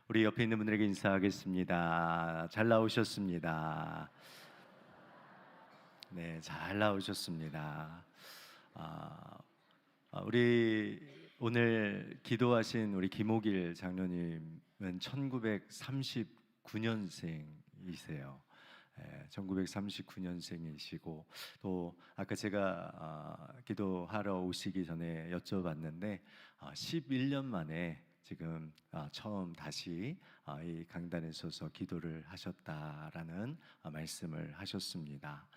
우리 옆에 있는 분들에게 인사하겠습니다. 잘 나오셨습니다. 네, 잘 나오셨습니다. 우리 오늘 기도하신 우리 김옥일 장로님은 1939년생이세요. 1939년생이시고 또 아까 제가 기도하러 오시기 전에 여쭤봤는데 11년 만에 지금 처음 다시 이 강단에 서서 기도를 하셨다라는 말씀을 하셨습니다.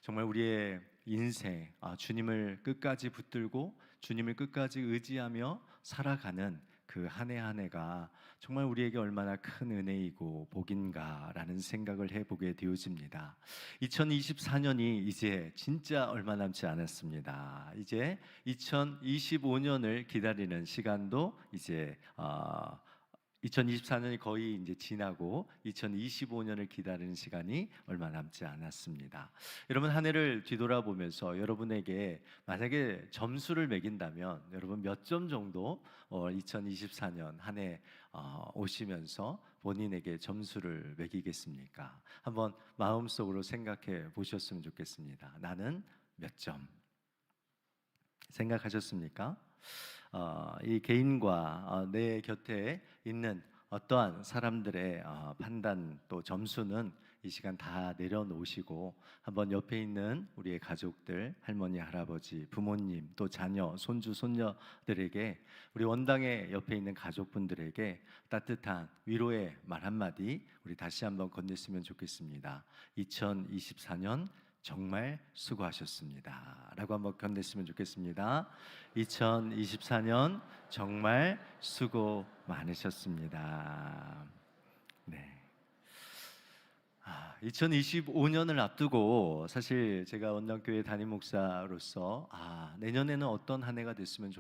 정말 우리의 인생 주님을 끝까지 붙들고 주님을 끝까지 의지하며 살아가는 그 한 해 한 해가 정말 우리에게 얼마나 큰 은혜이고 복인가라는 생각을 해보게 되어집니다. 2024년이 이제 진짜 얼마 남지 않았습니다. 이제 2025년을 기다리는 시간도 이제 2024년이 거의 이제 지나고 2025년을 기다리는 시간이 얼마 남지 않았습니다. 여러분 한 해를 뒤돌아보면서 여러분에게 만약에 점수를 매긴다면 여러분 몇 점 정도 2024년 한 해 오시면서 본인에게 점수를 매기겠습니까? 한번 마음속으로 생각해 보셨으면 좋겠습니다. 나는 몇 점? 생각하셨습니까? 이 개인과 내 곁에 있는 어떠한 사람들의 판단 또 점수는 이 시간 다 내려놓으시고 한번 옆에 있는 우리의 가족들, 할머니, 할아버지, 부모님, 또 자녀, 손주, 손녀들에게 우리 원당의 옆에 있는 가족분들에게 따뜻한 위로의 말 한마디 우리 다시 한번 건넸으면 좋겠습니다. 2024년 정말 수고하셨습니다 라고 한번 건넸으면 좋겠습니다. 2024년 정말 수고 많으셨습니다. 네. 2025년을 앞두고 사실 제가 원당교회 담임 목사로서 내년에는 어떤 한 해가 됐으면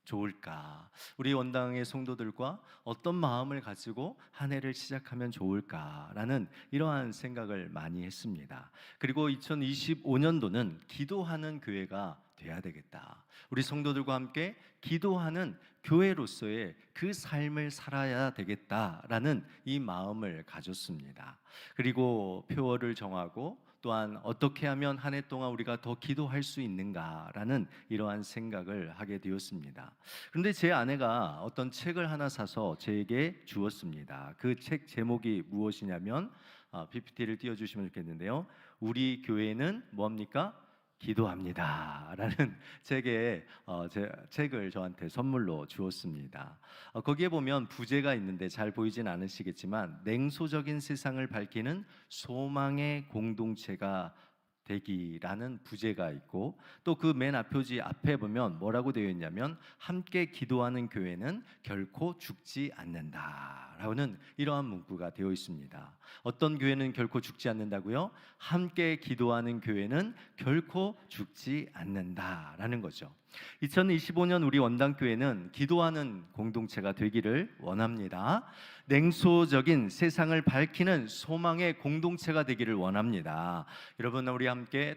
좋을까? 우리 원당의 성도들과 어떤 마음을 가지고 한 해를 시작하면 좋을까라는 이러한 생각을 많이 했습니다. 그리고 2025년도는 기도하는 교회가 돼야 되겠다. 우리 성도들과 함께 기도하는 교회로서의 그 삶을 살아야 되겠다라는 이 마음을 가졌습니다. 그리고 표어를 정하고 또한 어떻게 하면 한 해 동안 우리가 더 기도할 수 있는가라는 이러한 생각을 하게 되었습니다. 그런데 제 아내가 어떤 책을 하나 사서 저에게 주었습니다. 그 책 제목이 무엇이냐면 PPT를 띄워주시면 좋겠는데요. 우리 교회는 뭡니까? 기도합니다 라는 책을 저한테 선물로 주었습니다. 거기에 보면 부제가 있는데 잘 보이진 않으시겠지만 냉소적인 세상을 밝히는 소망의 공동체가 되기라는 부제가 있고 또 그 맨 앞표지 앞에 보면 뭐라고 되어 있냐면 함께 기도하는 교회는 결코 죽지 않는다라는 이러한 문구가 되어 있습니다. 어떤 교회는 결코 죽지 않는다고요? 함께 기도하는 교회는 결코 죽지 않는다라는 거죠. 2025년 우리 원당교회는 기도하는 공동체가 되기를 원합니다. 냉소적인 세상을 밝히는 소망의 공동체가 되기를 원합니다. 여러분 우리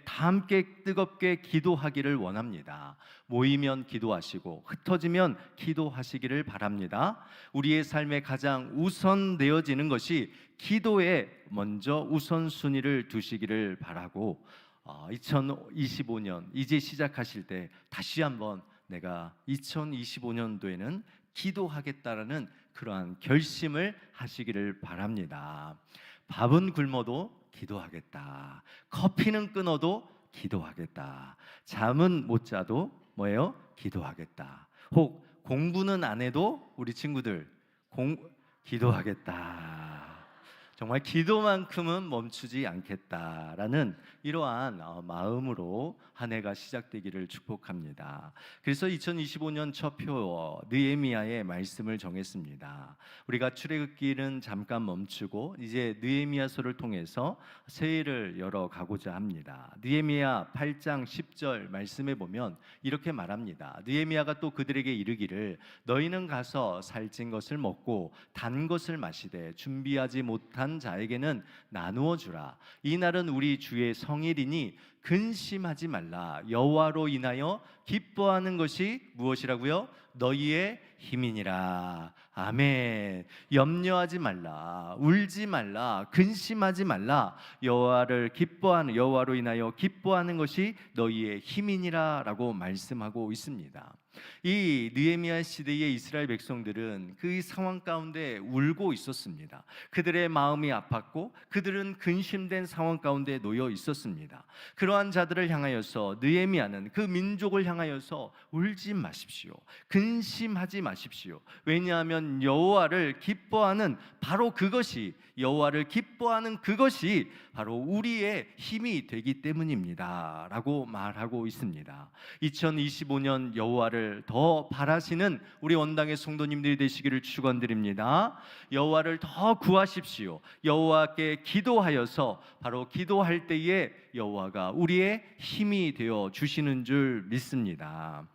다 함께 뜨겁게 기도하기를 원합니다. 모이면 기도하시고 흩어지면 기도하시기를 바랍니다. 우리의 삶에 가장 우선되어지는 것이 기도에 먼저 우선순위를 두시기를 바라고 2025년 이제 시작하실 때 다시 한번 내가 2025년도에는 기도하겠다라는 그러한 결심을 하시기를 바랍니다. 밥은 굶어도 기도하겠다. 커피는 끊어도 기도하겠다. 잠은 못 자도 뭐예요? 기도하겠다. 혹 공부는 안 해도 우리 친구들 기도하겠다. 정말 기도만큼은 멈추지 않겠다라는 이러한 마음으로 한 해가 시작되기를 축복합니다. 그래서 2025년 첫 표 느헤미야의 말씀을 정했습니다. 우리가 출애굽기는 잠깐 멈추고 이제 느헤미야서를 통해서 새해를 열어가고자 합니다. 느헤미야 8장 10절 말씀에 보면 이렇게 말합니다. 느헤미야가 또 그들에게 이르기를 너희는 가서 살찐 것을 먹고 단 것을 마시되 준비하지 못한 부족한 자에게는 나누어 주라. 이 날은 우리 주의 성일이니 근심하지 말라. 여호와로 인하여 기뻐하는 것이 무엇이라고요? 너희의 힘이니라. 아멘. 염려하지 말라, 울지 말라, 근심하지 말라. 여호와로 인하여 기뻐하는 것이 너희의 힘이니라라고 말씀하고 있습니다. 이 느헤미야 시대의 이스라엘 백성들은 그 상황 가운데 울고 있었습니다. 그들의 마음이 아팠고 그들은 근심된 상황 가운데 놓여 있었습니다. 그러한 자들을 향하여서 느헤미야는 그 민족을 향하여서 울지 마십시오, 근심하지 마십시오. 왜냐하면 여호와를 기뻐하는 그것이 바로 우리의 힘이 되기 때문입니다 라고 말하고 있습니다. 2025년 여호와를 더 바라시는 우리 원당의 성도님들이 되시기를 축원드립니다. 여호와를 더 구하십시오. 여호와께 기도하여서 바로 기도할 때에 여호와가 우리의 힘이 되어 주시는 줄 믿습니다.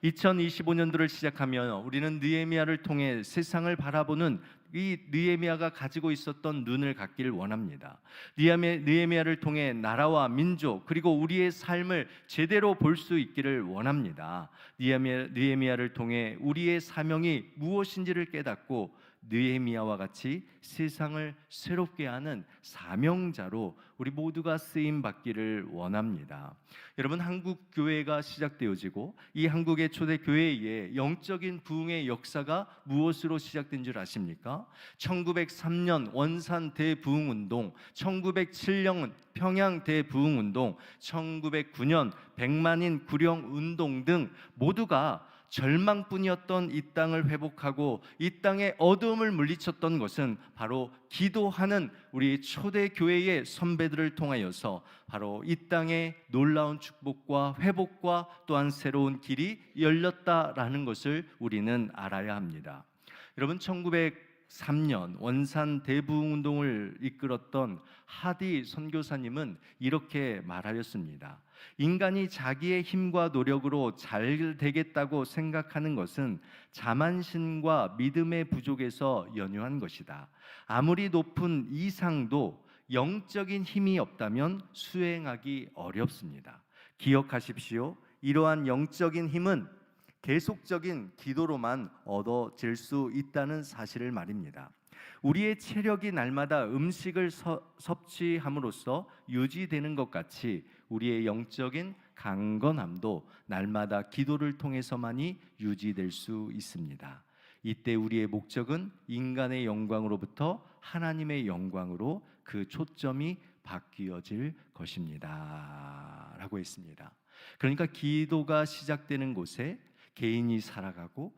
2025년도를 시작하면 우리는 느헤미야를 통해 세상을 바라보는 이 느헤미야가 가지고 있었던 눈을 갖기를 원합니다. 느헤미야를 통해 나라와 민족 그리고 우리의 삶을 제대로 볼 수 있기를 원합니다. 느헤미야를 통해 우리의 사명이 무엇인지를 깨닫고 느헤미야와 같이 세상을 새롭게 하는 사명자로 우리 모두가 쓰임 받기를 원합니다. 여러분, 한국 교회가 시작되어지고 이 한국의 초대 교회의 영적인 부흥의 역사가 무엇으로 시작된 줄 아십니까? 1903년 원산 대부흥운동, 1907년 평양 대부흥운동, 1909년 백만인 구령운동 등 모두가 절망뿐이었던 이 땅을 회복하고 이 땅의 어두움을 물리쳤던 것은 바로 기도하는 우리 초대교회의 선배들을 통하여서 바로 이 땅에 놀라운 축복과 회복과 또한 새로운 길이 열렸다라는 것을 우리는 알아야 합니다. 여러분, 1903년 원산 대부흥운동을 이끌었던 하디 선교사님은 이렇게 말하였습니다. 인간이 자기의 힘과 노력으로 잘 되겠다고 생각하는 것은 자만심과 믿음의 부족에서 연유한 것이다. 아무리 높은 이상도 영적인 힘이 없다면 수행하기 어렵습니다. 기억하십시오. 이러한 영적인 힘은 계속적인 기도로만 얻어질 수 있다는 사실을 말입니다. 우리의 체력이 날마다 음식을 섭취함으로써 유지되는 것 같이 우리의 영적인 강건함도 날마다 기도를 통해서만이 유지될 수 있습니다. 이때 우리의 목적은 인간의 영광으로부터 하나님의 영광으로 그 초점이 바뀌어질 것입니다 라고 했습니다. 그러니까 기도가 시작되는 곳에 개인이 살아가고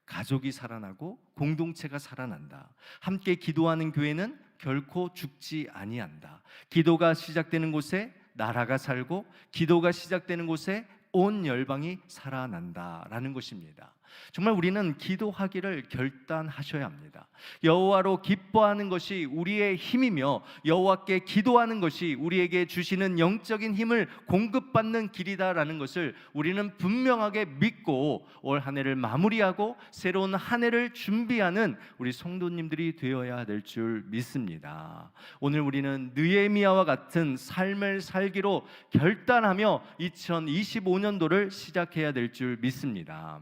가족이 살아나고 공동체가 살아난다. 함께 기도하는 교회는 결코 죽지 아니한다. 기도가 시작되는 곳에 나라가 살고 기도가 시작되는 곳에 온 열방이 살아난다라는 것입니다. 정말 우리는 기도하기를 결단하셔야 합니다. 여호와로 기뻐하는 것이 우리의 힘이며 여호와께 기도하는 것이 우리에게 주시는 영적인 힘을 공급받는 길이다라는 것을 우리는 분명하게 믿고 올 한 해를 마무리하고 새로운 한 해를 준비하는 우리 성도님들이 되어야 될 줄 믿습니다. 오늘 우리는 느헤미야와 같은 삶을 살기로 결단하며 2025년도를 시작해야 될 줄 믿습니다.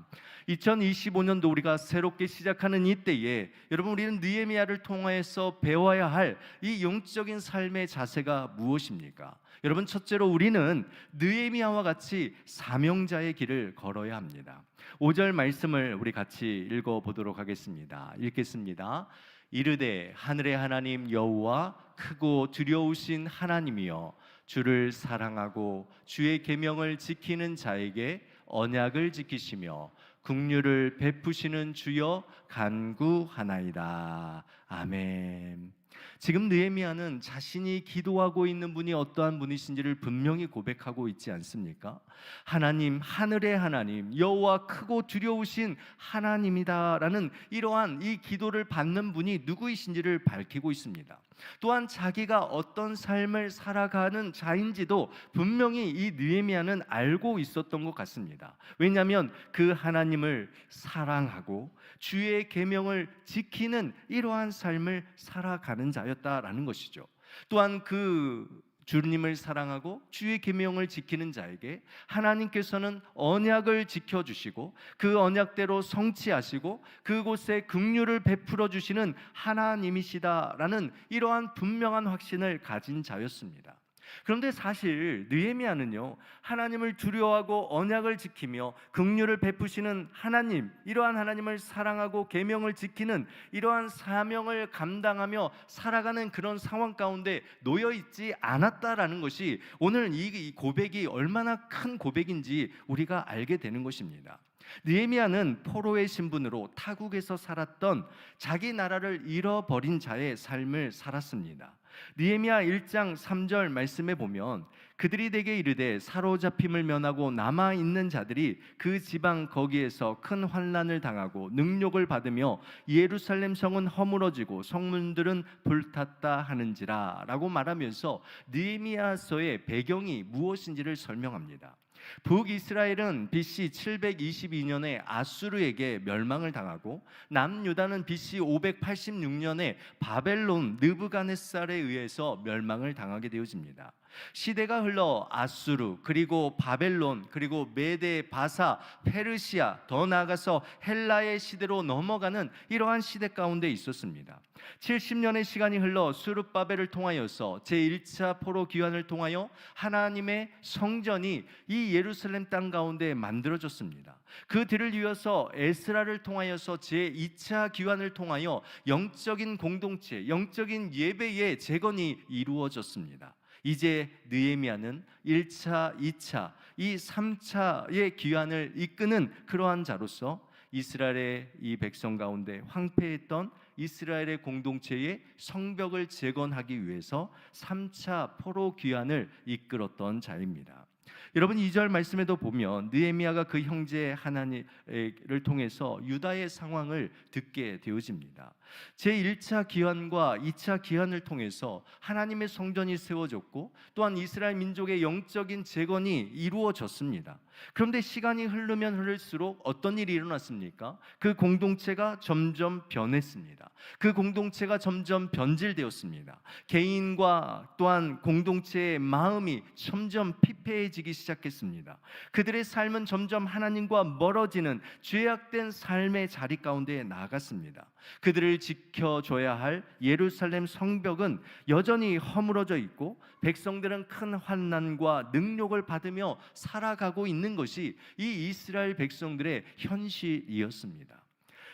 2025년도 우리가 새롭게 시작하는 이때에 여러분, 우리는 느헤미야를 통해서 배워야 할 이 영적인 삶의 자세가 무엇입니까? 여러분, 첫째로 우리는 느헤미야와 같이 사명자의 길을 걸어야 합니다. 5절 말씀을 우리 같이 읽어보도록 하겠습니다. 읽겠습니다. 이르되 하늘의 하나님 여호와 크고 두려우신 하나님이여, 주를 사랑하고 주의 계명을 지키는 자에게 언약을 지키시며 긍휼을 베푸시는 주여 간구하나이다. 아멘. 지금 느헤미야는 자신이 기도하고 있는 분이 어떠한 분이신지를 분명히 고백하고 있지 않습니까? 하나님, 하늘의 하나님, 여호와 크고 두려우신 하나님이다라는 이러한 이 기도를 받는 분이 누구이신지를 밝히고 있습니다. 또한 자기가 어떤 삶을 살아가는 자인지도 분명히 이 느헤미야는 알고 있었던 것 같습니다. 왜냐하면 그 하나님을 사랑하고 주의 계명을 지키는 이러한 삶을 살아가는 자였다라는 것이죠. 또한 그 주님을 사랑하고 주의 계명을 지키는 자에게 하나님께서는 언약을 지켜주시고 그 언약대로 성취하시고 그곳에 긍휼을 베풀어 주시는 하나님이시다라는 이러한 분명한 확신을 가진 자였습니다. 그런데 사실 느헤미야는요, 하나님을 두려워하고 언약을 지키며 긍휼을 베푸시는 하나님, 이러한 하나님을 사랑하고 계명을 지키는 이러한 사명을 감당하며 살아가는 그런 상황 가운데 놓여 있지 않았다라는 것이 오늘 이 고백이 얼마나 큰 고백인지 우리가 알게 되는 것입니다. 느헤미야는 포로의 신분으로 타국에서 살았던 자기 나라를 잃어버린 자의 삶을 살았습니다. 느헤미야 1장 3절 말씀에 보면 그들이 내게 이르되 사로잡힘을 면하고 남아있는 자들이 그 지방 거기에서 큰 환난을 당하고 능욕을 받으며 예루살렘 성은 허물어지고 성문들은 불탔다 하는지라 라고 말하면서 느헤미야서의 배경이 무엇인지를 설명합니다. 북이스라엘은 BC 722년에 아수르에게 멸망을 당하고 남유다는 BC 586년에 바벨론 느부갓네살에 의해서 멸망을 당하게 되어집니다. 시대가 흘러 아수르 그리고 바벨론 그리고 메데, 바사, 페르시아 더 나아가서 헬라의 시대로 넘어가는 이러한 시대 가운데 있었습니다. 70년의 시간이 흘러 스룹바벨을 통하여서 제1차 포로 귀환을 통하여 하나님의 성전이 이 예루살렘 땅 가운데 만들어졌습니다. 그 뒤를 이어서 에스라를 통하여서 제2차 귀환을 통하여 영적인 공동체, 영적인 예배의 재건이 이루어졌습니다. 이제 느헤미야는 1차, 2차, 이 3차의 귀환을 이끄는 그러한 자로서 이스라엘의 이 백성 가운데 황폐했던 이스라엘의 공동체의 성벽을 재건하기 위해서 3차 포로 귀환을 이끌었던 자입니다. 여러분 2절 말씀에도 보면 느헤미야가 그 형제 하나니를 통해서 유다의 상황을 듣게 되어집니다. 제1차 기환과 2차 기환을 통해서 하나님의 성전이 세워졌고 또한 이스라엘 민족의 영적인 재건이 이루어졌습니다. 그런데 시간이 흐르면 흐를수록 어떤 일이 일어났습니까? 그 공동체가 점점 변했습니다. 그 공동체가 점점 변질되었습니다. 개인과 또한 공동체의 마음이 점점 피폐해지기 시작했습니다. 그들의 삶은 점점 하나님과 멀어지는 죄악된 삶의 자리 가운데 나아갔습니다. 그들을 지켜줘야 할 예루살렘 성벽은 여전히 허물어져 있고 백성들은 큰 환난과 능욕을 받으며 살아가고 있는 것이 이 이스라엘 백성들의 현실이었습니다.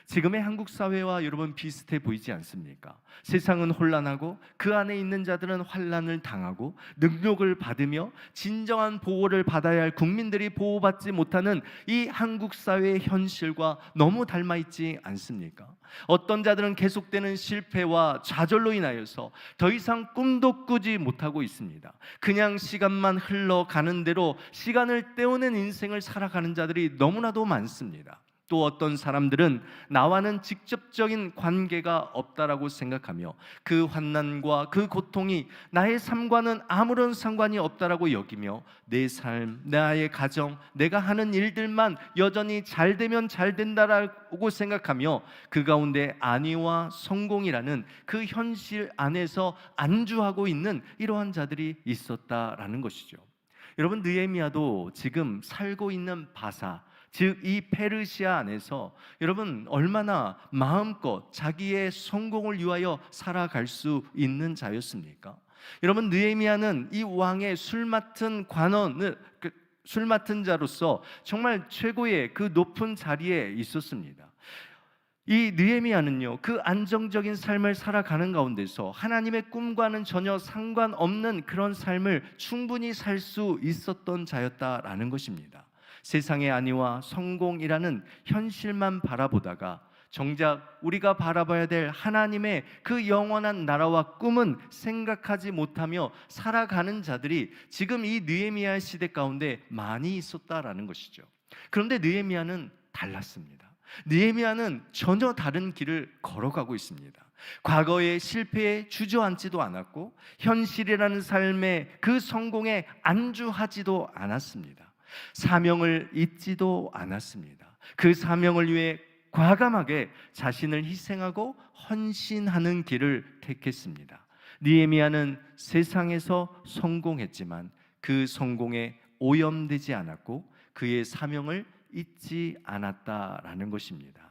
지금의 한국 사회와 여러분 비슷해 보이지 않습니까? 세상은 혼란하고 그 안에 있는 자들은 환난을 당하고 능욕을 받으며 진정한 보호를 받아야 할 국민들이 보호받지 못하는 이 한국 사회의 현실과 너무 닮아 있지 않습니까? 어떤 자들은 계속되는 실패와 좌절로 인하여서 더 이상 꿈도 꾸지 못하고 있습니다. 그냥 시간만 흘러가는 대로 시간을 때우는 인생을 살아가는 자들이 너무나도 많습니다. 또 어떤 사람들은 나와는 직접적인 관계가 없다라고 생각하며 그 환난과 그 고통이 나의 삶과는 아무런 상관이 없다라고 여기며 내 삶, 나의 가정, 내가 하는 일들만 여전히 잘 되면 잘 된다라고 생각하며 그 가운데 안위와 성공이라는 그 현실 안에서 안주하고 있는 이러한 자들이 있었다라는 것이죠. 여러분 느헤미야도 지금 살고 있는 바사 즉 이 페르시아 안에서 여러분 얼마나 마음껏 자기의 성공을 위하여 살아갈 수 있는 자였습니까? 여러분 느헤미야는 이 왕의 술 맡은 관원을 술 맡은 자로서 정말 최고의 그 높은 자리에 있었습니다. 이 느헤미야는요 그 안정적인 삶을 살아가는 가운데서 하나님의 꿈과는 전혀 상관없는 그런 삶을 충분히 살 수 있었던 자였다라는 것입니다. 세상의 안위와 성공이라는 현실만 바라보다가 정작 우리가 바라봐야 될 하나님의 그 영원한 나라와 꿈은 생각하지 못하며 살아가는 자들이 지금 이 느헤미야 시대 가운데 많이 있었다라는 것이죠. 그런데 느헤미야는 달랐습니다. 느헤미야는 전혀 다른 길을 걸어가고 있습니다. 과거의 실패에 주저앉지도 않았고 현실이라는 삶의 그 성공에 안주하지도 않았습니다. 사명을 잊지도 않았습니다. 그 사명을 위해 과감하게 자신을 희생하고 헌신하는 길을 택했습니다. 느헤미야는 세상에서 성공했지만 그 성공에 오염되지 않았고 그의 사명을 잊지 않았다라는 것입니다.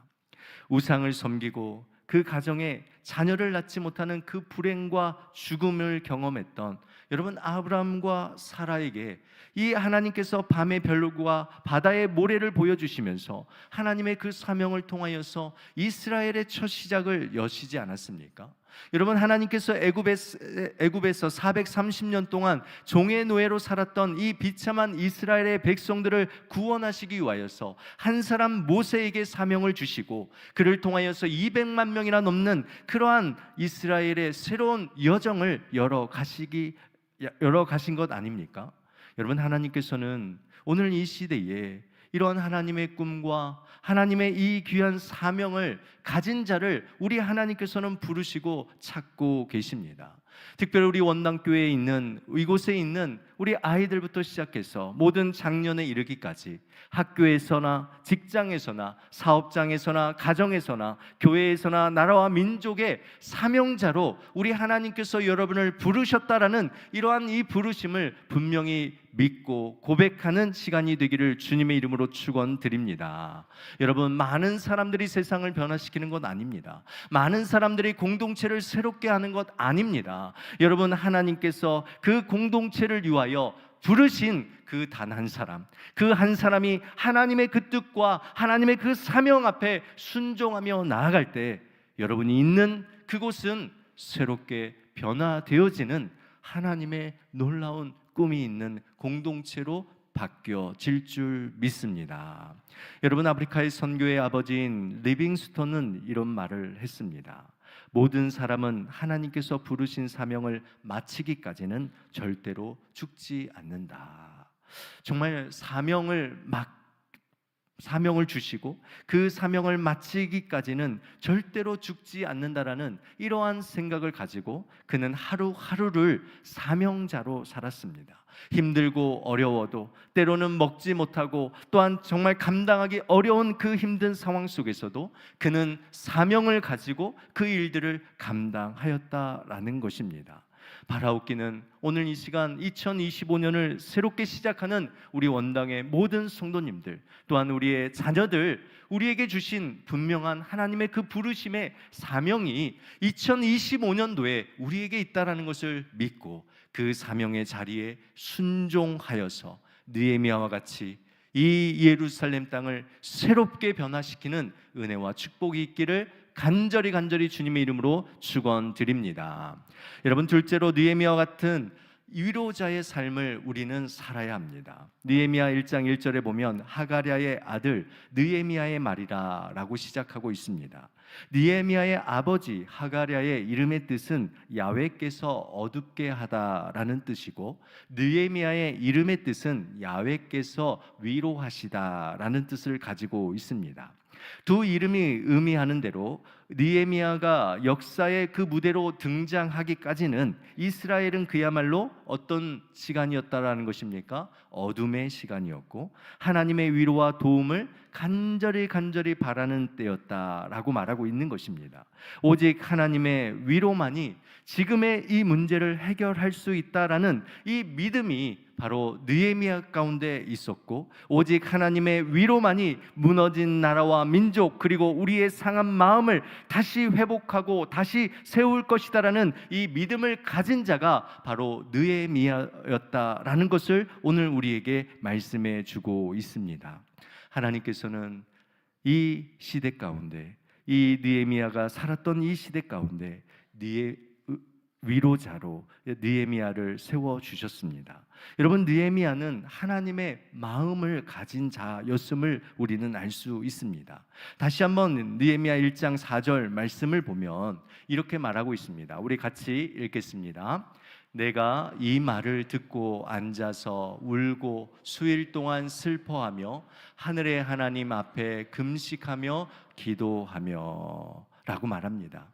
우상을 섬기고 그 가정에 자녀를 낳지 못하는 그 불행과 죽음을 경험했던 여러분 아브라함과 사라에게 이 하나님께서 밤의 별과 바다의 모래를 보여주시면서 하나님의 그 사명을 통하여서 이스라엘의 첫 시작을 여시지 않았습니까? 여러분 하나님께서 애굽에서 430년 동안 종의 노예로 살았던 이 비참한 이스라엘의 백성들을 구원하시기 위하여서 한 사람 모세에게 사명을 주시고 그를 통하여서 200만 명이나 넘는 그러한 이스라엘의 새로운 여정을 열어가신 것 아닙니까? 여러분 하나님께서는 오늘 이 시대에 이런 하나님의 꿈과 하나님의 이 귀한 사명을 가진 자를 우리 하나님께서는 부르시고 찾고 계십니다. 특별히 우리 원당교회에 있는 이곳에 있는 우리 아이들부터 시작해서 모든 장년에 이르기까지 학교에서나 직장에서나 사업장에서나 가정에서나 교회에서나 나라와 민족의 사명자로 우리 하나님께서 여러분을 부르셨다라는 이러한 이 부르심을 분명히 믿고 고백하는 시간이 되기를 주님의 이름으로 축원드립니다. 여러분 많은 사람들이 세상을 변화시키는 것 아닙니다. 많은 사람들이 공동체를 새롭게 하는 것 아닙니다. 여러분 하나님께서 그 공동체를 위하여 부르신 그 단 한 사람, 그 한 사람이 하나님의 그 뜻과 하나님의 그 사명 앞에 순종하며 나아갈 때 여러분이 있는 그곳은 새롭게 변화되어지는 하나님의 놀라운 꿈이 있는 공동체로 바뀌어질 줄 믿습니다. 여러분 아프리카의 선교의 아버지인 리빙스톤은 이런 말을 했습니다. 모든 사람은 하나님께서 부르신 사명을 마치기까지는 절대로 죽지 않는다. 정말 사명을 주시고 그 사명을 마치기까지는 절대로 죽지 않는다라는 이러한 생각을 가지고 그는 하루하루를 사명자로 살았습니다. 힘들고 어려워도 때로는 먹지 못하고 또한 정말 감당하기 어려운 그 힘든 상황 속에서도 그는 사명을 가지고 그 일들을 감당하였다라는 것입니다. 바라옵기는 오늘 이 시간 2025년을 새롭게 시작하는 우리 원당의 모든 성도님들 또한 우리의 자녀들 우리에게 주신 분명한 하나님의 그 부르심의 사명이 2025년도에 우리에게 있다라는 것을 믿고 그 사명의 자리에 순종하여서 느헤미야와 같이 이 예루살렘 땅을 새롭게 변화시키는 은혜와 축복이 있기를 간절히 주님의 이름으로 축원드립니다. 여러분 둘째로 느헤미야와 같은 위로자의 삶을 우리는 살아야 합니다. 느헤미야 1장 1절에 보면 하가랴의 아들 느헤미야의 말이라 라고 시작하고 있습니다. 느헤미야의 아버지 하가랴의 이름의 뜻은 야훼께서 어둡게 하다라는 뜻이고 느헤미야의 이름의 뜻은 야훼께서 위로하시다라는 뜻을 가지고 있습니다. 두 이름이 의미하는 대로 느헤미야가 역사의 그 무대로 등장하기까지는 이스라엘은 그야말로 어떤 시간이었다라는 것입니까? 어둠의 시간이었고 하나님의 위로와 도움을 간절히 바라는 때였다라고 말하고 있는 것입니다. 오직 하나님의 위로만이 지금의 이 문제를 해결할 수 있다라는 이 믿음이 바로 느헤미야 가운데 있었고 오직 하나님의 위로만이 무너진 나라와 민족 그리고 우리의 상한 마음을 다시 회복하고 다시 세울 것이다라는 이 믿음을 가진 자가 바로 느헤미야였다라는 것을 오늘 우리에게 말씀해 주고 있습니다. 하나님께서는 이 시대 가운데 이 느헤미야가 살았던 이 시대 가운데 위로자로 느헤미야를 세워주셨습니다. 여러분 느헤미야는 하나님의 마음을 가진 자였음을 우리는 알 수 있습니다. 다시 한번 느헤미야 1장 4절 말씀을 보면 이렇게 말하고 있습니다. 우리 같이 읽겠습니다. 내가 이 말을 듣고 앉아서 울고 수일 동안 슬퍼하며 하늘의 하나님 앞에 금식하며 기도하며 라고 말합니다.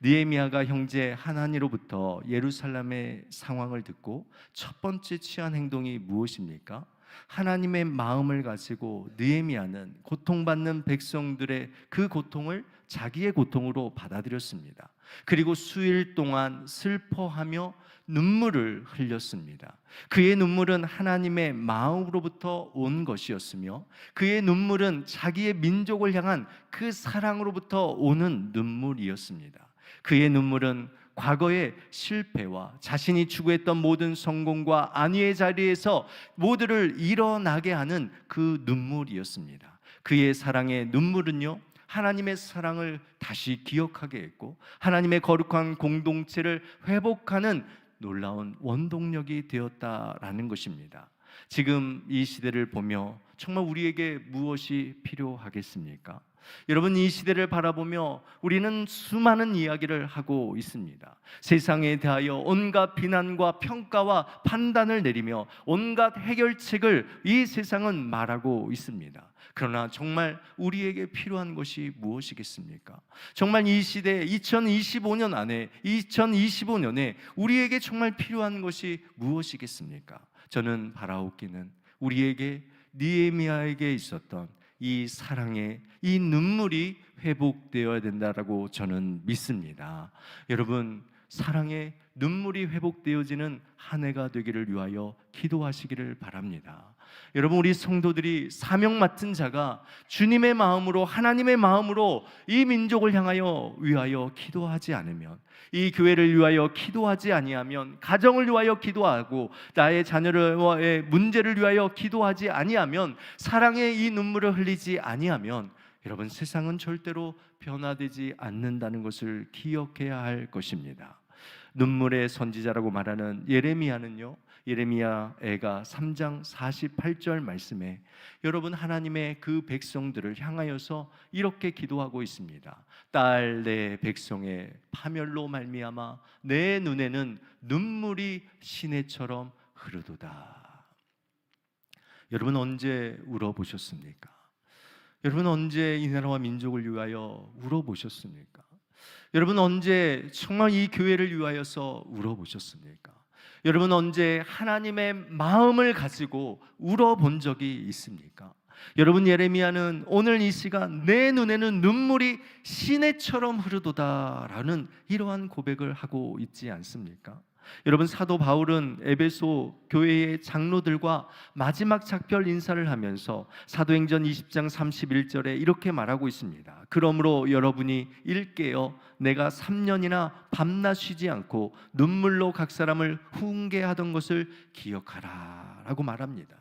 느헤미야가 형제 하나니로부터 예루살렘의 상황을 듣고 첫 번째 취한 행동이 무엇입니까? 하나님의 마음을 가지고 느헤미야는 고통받는 백성들의 그 고통을 자기의 고통으로 받아들였습니다. 그리고 수일 동안 슬퍼하며 눈물을 흘렸습니다. 그의 눈물은 하나님의 마음으로부터 온 것이었으며 그의 눈물은 자기의 민족을 향한 그 사랑으로부터 오는 눈물이었습니다. 그의 눈물은 과거의 실패와 자신이 추구했던 모든 성공과 안위의 자리에서 모두를 일어나게 하는 그 눈물이었습니다. 그의 사랑의 눈물은요, 하나님의 사랑을 다시 기억하게 했고 하나님의 거룩한 공동체를 회복하는 놀라운 원동력이 되었다라는 것입니다. 지금 이 시대를 보며 정말 우리에게 무엇이 필요하겠습니까? 여러분, 이 시대를 바라보며 우리는 수많은 이야기를 하고 있습니다. 세상에 대하여 온갖 비난과 평가와 판단을 내리며 온갖 해결책을 이 세상은 말하고 있습니다. 그러나 정말 우리에게 필요한 것이 무엇이겠습니까? 정말 이 시대 2025년에 우리에게 정말 필요한 것이 무엇이겠습니까? 저는 바라옵기는 우리에게 느헤미야에게 있었던 이 사랑의 이 눈물이 회복되어야 된다라고 저는 믿습니다. 여러분, 사랑의 눈물이 회복되어지는 한 해가 되기를 위하여 기도하시기를 바랍니다. 여러분, 우리 성도들이 사명 맡은 자가 주님의 마음으로, 하나님의 마음으로 이 민족을 위하여 기도하지 않으면, 이 교회를 위하여 기도하지 아니하면, 가정을 위하여 기도하고 나의 자녀의 문제를 위하여 기도하지 아니하면, 사랑의 이 눈물을 흘리지 아니하면 여러분, 세상은 절대로 변화되지 않는다는 것을 기억해야 할 것입니다. 눈물의 선지자라고 말하는 예레미야는요, 예레미야 애가 3장 48절 말씀에 여러분, 하나님의 그 백성들을 향하여서 이렇게 기도하고 있습니다. 딸 내 백성의 파멸로 말미암아 내 눈에는 눈물이 시내처럼 흐르도다. 여러분, 언제 울어보셨습니까? 여러분, 언제 이 나라와 민족을 위하여 울어보셨습니까? 여러분, 언제 정말 이 교회를 위하여서 울어보셨습니까? 여러분, 언제 하나님의 마음을 가지고 울어본 적이 있습니까? 여러분, 예레미야는 오늘 이 시간 내 눈에는 눈물이 시내처럼 흐르도다라는 이러한 고백을 하고 있지 않습니까? 여러분, 사도 바울은 에베소 교회의 장로들과 마지막 작별 인사를 하면서 사도행전 20장 31절에 이렇게 말하고 있습니다. 그러므로 여러분이 일깨어 내가 3년이나 밤낮 쉬지 않고 눈물로 각 사람을 훈계하던 것을 기억하라 라고 말합니다.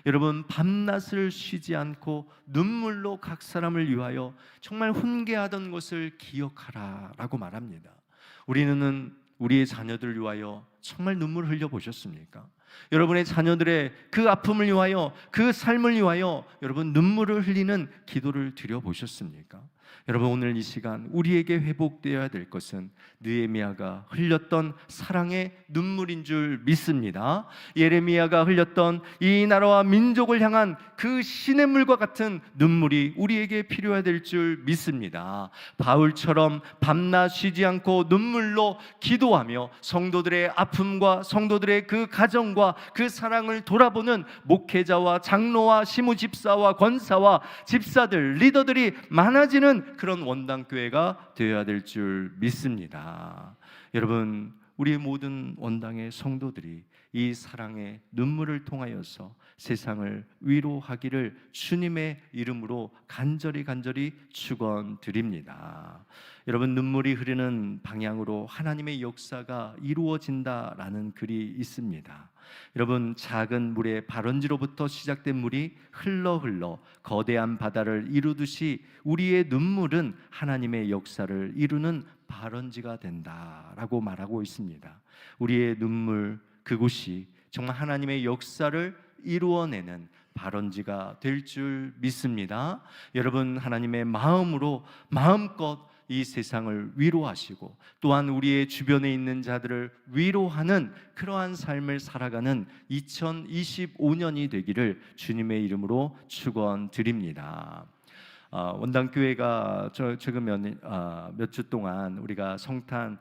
여러분, 밤낮을 쉬지 않고 눈물로 각 사람을 위하여 정말 훈계하던 것을 기억하라 라고 말합니다. 우리는 우리의 자녀들을 위하여 정말 눈물을 흘려보셨습니까? 여러분의 자녀들의 그 아픔을 위하여, 그 삶을 위하여 여러분 눈물을 흘리는 기도를 드려보셨습니까? 여러분, 오늘 이 시간 우리에게 회복되어야 될 것은 느헤미야가 흘렸던 사랑의 눈물인 줄 믿습니다. 예레미야가 흘렸던 이 나라와 민족을 향한 그 시냇물과 같은 눈물이 우리에게 필요해야 될 줄 믿습니다. 바울처럼 밤낮 쉬지 않고 눈물로 기도하며 성도들의 아픔과 성도들의 그 가정과 그 사랑을 돌아보는 목회자와 장로와 시무집사와 권사와 집사들, 리더들이 많아지는 그런 원당교회가 되어야 될 줄 믿습니다. 여러분, 우리 모든 원당의 성도들이 이 사랑의 눈물을 통하여서 세상을 위로하기를 주님의 이름으로 간절히 축원드립니다. 여러분, 눈물이 흐르는 방향으로 하나님의 역사가 이루어진다라는 글이 있습니다. 여러분, 작은 물의 발원지로부터 시작된 물이 흘러 거대한 바다를 이루듯이 우리의 눈물은 하나님의 역사를 이루는 발원지가 된다라고 말하고 있습니다. 우리의 눈물, 그곳이 정말 하나님의 역사를 이루어내는 발원지가 될 줄 믿습니다. 여러분, 하나님의 마음으로 마음껏 이 세상을 위로하시고 또한 우리의 주변에 있는 자들을 위로하는 그러한 삶을 살아가는 2025년이 되기를 주님의 이름으로 축원드립니다. 원당교회가 최근 몇 주 동안 우리가 성탄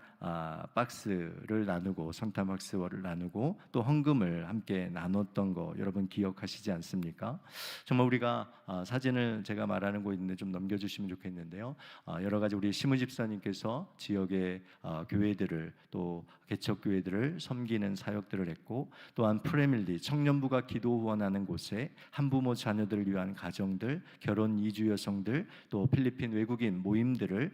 박스를 나누고 성탄 박스를 나누고 또 헌금을 함께 나눴던 거 여러분 기억하시지 않습니까? 정말 우리가 사진을 제가 말하는 거 있는데 좀 넘겨주시면 좋겠는데요. 여러 가지 우리 시무 집사님께서 지역의 교회들을 또 개척 교회들을 섬기는 사역들을 했고, 또한 프레밀리 청년부가 기도 후원하는 곳에 한부모 자녀들을 위한 가정들, 결혼 이주 여성들, 또 필리핀 외국인 모임들을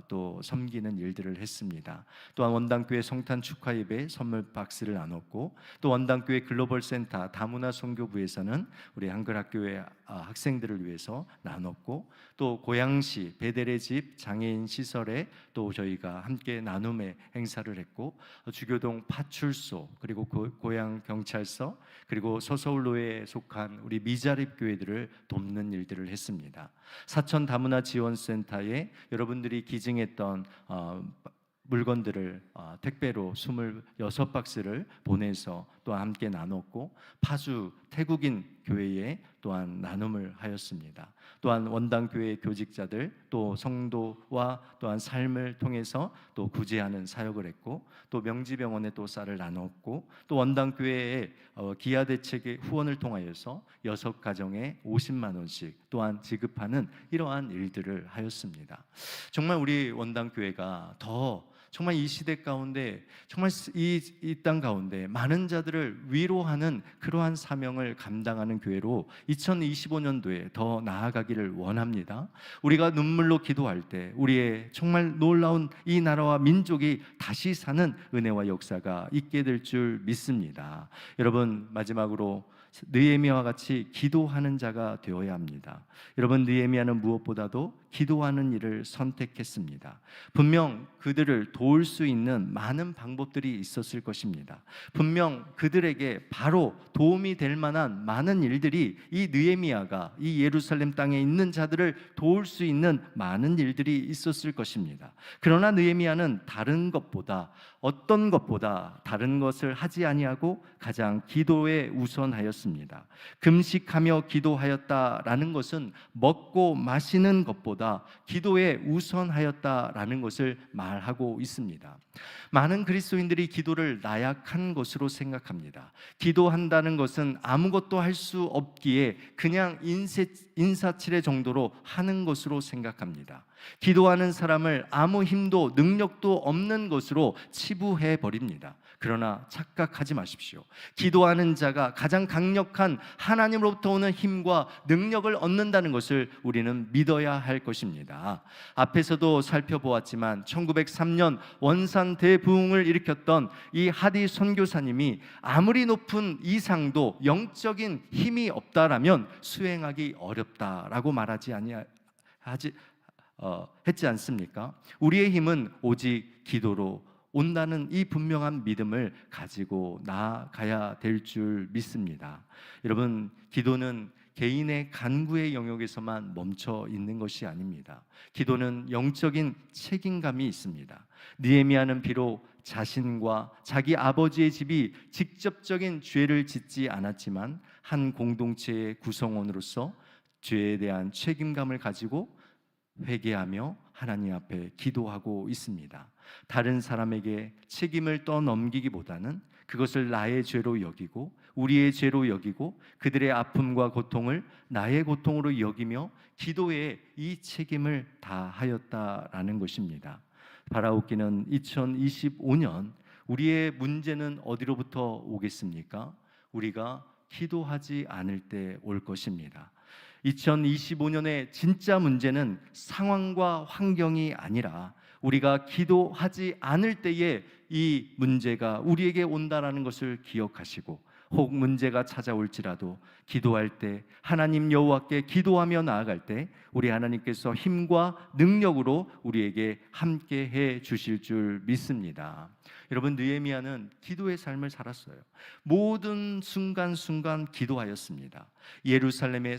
또 섬기는 일들을 했습니다. 또한 원당교회 성탄 축하 예배 선물 박스를 나눴고, 또 원당교회 글로벌 센터 다문화 선교부에서는 우리 한글학교의 학생들을 위해서 나눴고, 또 고양시 베델의 집 장애인 시설에 또 저희가 함께 나눔의 행사를 했고, 주교동 파출소, 그리고 고양 경찰서, 그리고 서서울로에 속한 우리 미자립 교회들을 돕는 일들을 했습니다. 사천 다문화 지원센터에 여러분들이 기증했던 물건들을 택배로 26박스를 보내서 또 함께 나눴고, 파주 태국인 교회에 또한 나눔을 하였습니다. 또한 원당교회 교직자들 또 성도와 또한 삶을 통해서 또 구제하는 사역을 했고, 또 명지병원에 또 쌀을 나눴고, 또 원당교회의 기아대책의 후원을 통하여서 6가정에 50만 원씩 또한 지급하는 이러한 일들을 하였습니다. 정말 우리 원당교회가 더 정말 이 시대 가운데, 정말 이 땅 가운데 많은 자들을 위로하는 그러한 사명을 감당하는 교회로 2025년도에 더 나아가기를 원합니다. 우리가 눈물로 기도할 때 우리의 정말 놀라운 이 나라와 민족이 다시 사는 은혜와 역사가 있게 될 줄 믿습니다. 여러분, 마지막으로 느헤미야와 같이 기도하는 자가 되어야 합니다. 여러분, 느헤미야는 무엇보다도 기도하는 일을 선택했습니다. 분명 그들을 도울 수 있는 많은 방법들이 있었을 것입니다. 분명 그들에게 바로 도움이 될 만한 많은 일들이, 이 느헤미야가 이 예루살렘 땅에 있는 자들을 도울 수 있는 많은 일들이 있었을 것입니다. 그러나 느헤미야는 다른 것보다, 어떤 것보다 다른 것을 하지 아니하고 가장 기도에 우선하였습니다. 금식하며 기도하였다라는 것은 먹고 마시는 것보다 기도에 우선하였다라는 것을 말하고 있습니다. 많은 그리스도인들이 기도를 나약한 것으로 생각합니다. 기도한다는 것은 아무것도 할 수 없기에 그냥 인사치레 정도로 하는 것으로 생각합니다. 기도하는 사람을 아무 힘도 능력도 없는 것으로 치부해 버립니다. 그러나 착각하지 마십시오. 기도하는 자가 가장 강력한 하나님으로부터 오는 힘과 능력을 얻는다는 것을 우리는 믿어야 할 것입니다. 앞에서도 살펴보았지만 1903년 원산 대부흥을 일으켰던 이 하디 선교사님이 아무리 높은 이상도 영적인 힘이 없다라면 수행하기 어렵다라고 했지 않습니까? 우리의 힘은 오직 기도로 온다는 이 분명한 믿음을 가지고 나아가야 될 줄 믿습니다. 여러분, 기도는 개인의 간구의 영역에서만 멈춰 있는 것이 아닙니다. 기도는 영적인 책임감이 있습니다. 느헤미야는 비록 자신과 자기 아버지의 집이 직접적인 죄를 짓지 않았지만 한 공동체의 구성원으로서 죄에 대한 책임감을 가지고 회개하며 하나님 앞에 기도하고 있습니다. 다른 사람에게 책임을 떠넘기기보다는 그것을 나의 죄로 여기고 우리의 죄로 여기고 그들의 아픔과 고통을 나의 고통으로 여기며 기도에 이 책임을 다하였다라는 것입니다. 바라옵기는 2025년 우리의 문제는 어디로부터 오겠습니까? 우리가 기도하지 않을 때 올 것입니다. 2025년의 진짜 문제는 상황과 환경이 아니라 우리가 기도하지 않을 때에 이 문제가 우리에게 온다라는 것을 기억하시고, 혹 문제가 찾아올지라도 기도할 때, 하나님 여호와께 기도하며 나아갈 때 우리 하나님께서 힘과 능력으로 우리에게 함께해 주실 줄 믿습니다. 여러분, 느헤미야는 기도의 삶을 살았어요. 모든 순간순간 기도하였습니다. 예루살렘의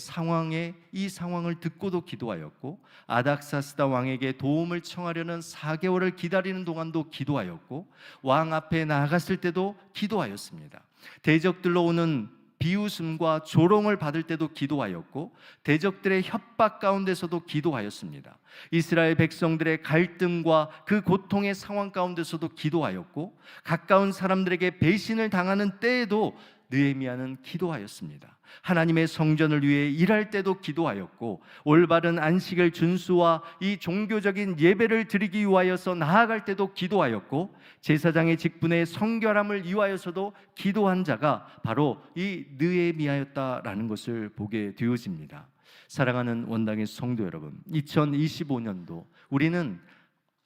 이 상황을 듣고도 기도하였고, 아닥사스다 왕에게 도움을 청하려는 4개월을 기다리는 동안도 기도하였고, 왕 앞에 나아갔을 때도 기도하였습니다. 대적들로 오는 비웃음과 조롱을 받을 때도 기도하였고 대적들의 협박 가운데서도 기도하였습니다. 이스라엘 백성들의 갈등과 그 고통의 상황 가운데서도 기도하였고 가까운 사람들에게 배신을 당하는 때에도 느헤미야는 기도하였습니다. 하나님의 성전을 위해 일할 때도 기도하였고 올바른 안식일 준수와 이 종교적인 예배를 드리기 위하여서 나아갈 때도 기도하였고 제사장의 직분의 성결함을 위하여서도 기도한 자가 바로 이 느헤미야였다라는 것을 보게 되어집니다. 사랑하는 원당의 성도 여러분, 2025년도 우리는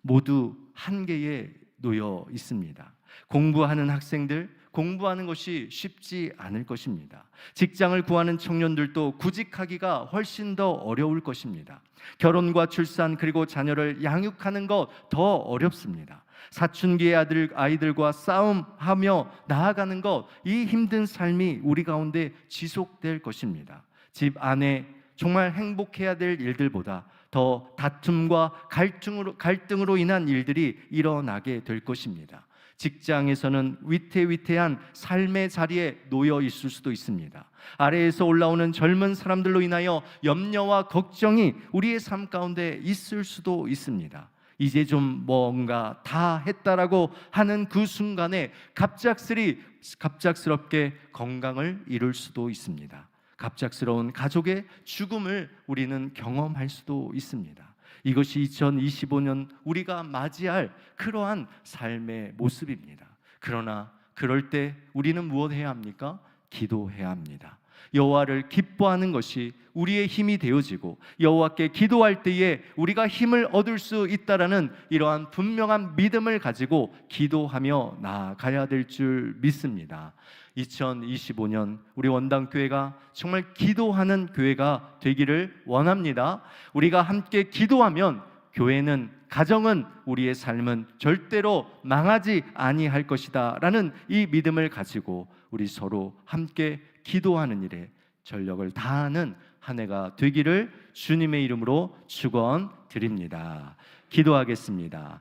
모두 한계에 놓여 있습니다. 공부하는 학생들, 공부하는 것이 쉽지 않을 것입니다. 직장을 구하는 청년들도 구직하기가 훨씬 더 어려울 것입니다. 결혼과 출산 그리고 자녀를 양육하는 것 더 어렵습니다. 사춘기의 아이들과 싸움하며 나아가는 것, 이 힘든 삶이 우리 가운데 지속될 것입니다. 집 안에 정말 행복해야 될 일들보다 더 다툼과 갈등으로 인한 일들이 일어나게 될 것입니다. 직장에서는 위태위태한 삶의 자리에 놓여 있을 수도 있습니다. 아래에서 올라오는 젊은 사람들로 인하여 염려와 걱정이 우리의 삶 가운데 있을 수도 있습니다. 이제 좀 뭔가 다 했다라고 하는 그 순간에 갑작스럽게 건강을 잃을 수도 있습니다. 갑작스러운 가족의 죽음을 우리는 경험할 수도 있습니다. 이것이 2025년 우리가 맞이할 그러한 삶의 모습입니다. 그러나 그럴 때 우리는 무엇 해야 합니까? 기도해야 합니다. 여호와를 기뻐하는 것이 우리의 힘이 되어지고 여호와께 기도할 때에 우리가 힘을 얻을 수 있다라는 이러한 분명한 믿음을 가지고 기도하며 나아가야 될 줄 믿습니다. 2025년 우리 원당교회가 정말 기도하는 교회가 되기를 원합니다. 우리가 함께 기도하면 교회는, 가정은, 우리의 삶은 절대로 망하지 아니할 것이다 라는 이 믿음을 가지고 우리 서로 함께 기도하는 일에 전력을 다하는 한 해가 되기를 주님의 이름으로 축원드립니다. 기도하겠습니다.